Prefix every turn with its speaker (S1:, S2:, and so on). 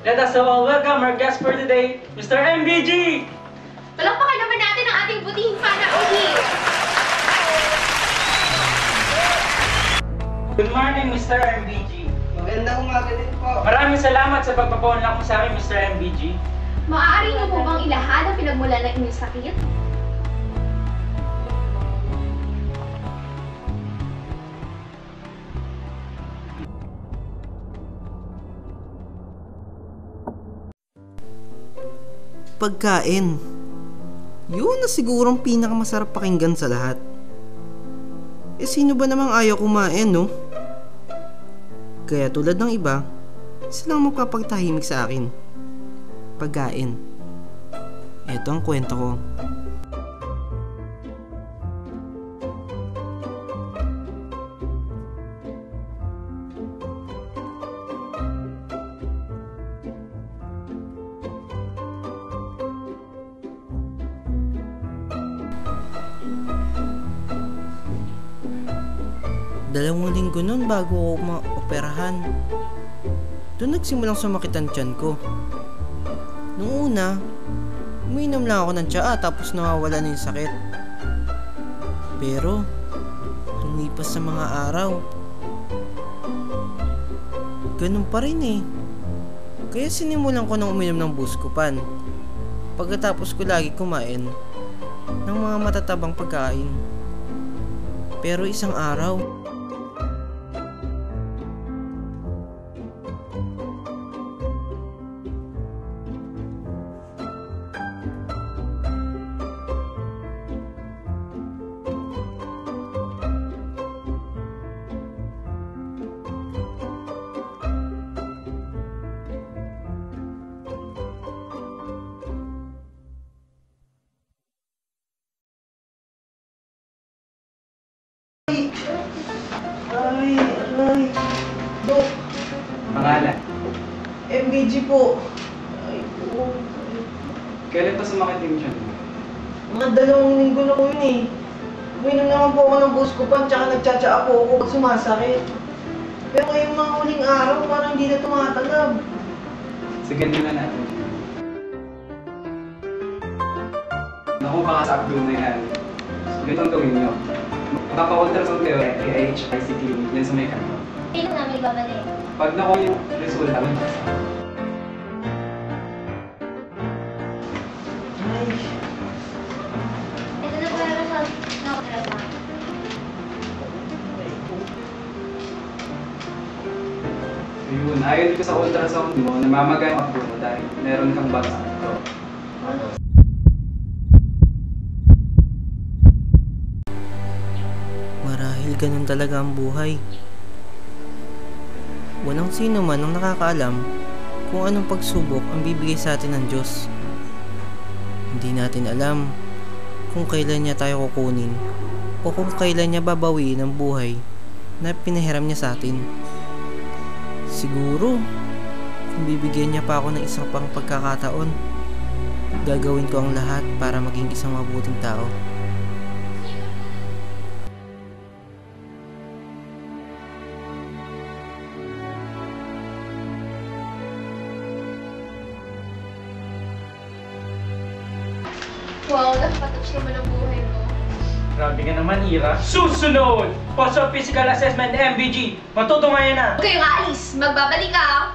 S1: Let us all welcome our guest for today, Mr. MBG!
S2: Palakpakan naman natin ang ating butihing panauhi!
S1: Good morning, Mr. MBG.
S3: Magandang umaga din po.
S1: Maraming salamat sa pagpapaunlak mo sa amin, Mr. MBG.
S2: Maaari niyo po bang ilahad ang pinagmulan ng inyong sakit?
S3: Pagkain. Yun na sigurong pinakamasarap pakinggan sa lahat. Eh sino ba namang ayaw kumain, no? Kaya tulad ng iba, isa lang magpapagtahimik sa akin. Pagkain. Eto ang kwento ko. Dalawang linggo nun bago ako maoperahan. Doon nagsimulang sumakit ang tiyan ko. Nung una, uminom lang ako ng tsaa tapos nawawala na yung sakit. Pero, lumipas sa mga araw, ganun pa rin eh. Kaya sinimulan ko nang uminom ng Buscopan. Pagkatapos ko lagi kumain ng mga matatabang pagkain. Pero isang araw, Ay, Dok,
S1: Pangalan?
S3: MBG po. Ay, po.
S1: Kailan pa sumakit yung tiyan mo?
S3: Mga 2 linggo na ko yun eh. Uminom naman po ako ng Buscopan tsaka nagtsatsaa po ako pag sumasakit. Pero ngayong mga huling araw, parang hindi na tumatanggap.
S1: Sige, tingnan natin. Naku, baka sa abdomen na yan. Ganito ang gawin nyo. Magpapa-ultrasound kayo kay HICT yan sa may kanto.
S2: Kailan namin ibabalik?
S1: Pag nakuha yung resulta,
S3: Ay,
S2: Ito na po yung result. Nakakalaman.
S1: ayun, ayon dito sa ultrasound mo, namamaga ang abdomen mo dahil meron kang bagsak.
S3: marahil ganun talaga ang buhay. Walang sino man ang nakakaalam kung anong pagsubok ang bibigay sa atin ng Diyos. Hindi natin alam kung kailan niya tayo kukunin o kung kailan niya babawiin ang buhay na pinahiram niya sa atin. Siguro, kung bibigyan niya pa ako ng isang pang pagkakataon, gagawin ko ang lahat para maging isang mabuting tao.
S2: Wow, nakapatouch naman ang buhay mo.
S1: Grabe ka naman, Ira. Susunod! Post-op Physical Assessment MBG. Matutungayan na!
S2: Huwag kayong aalis. Magbabalik ka.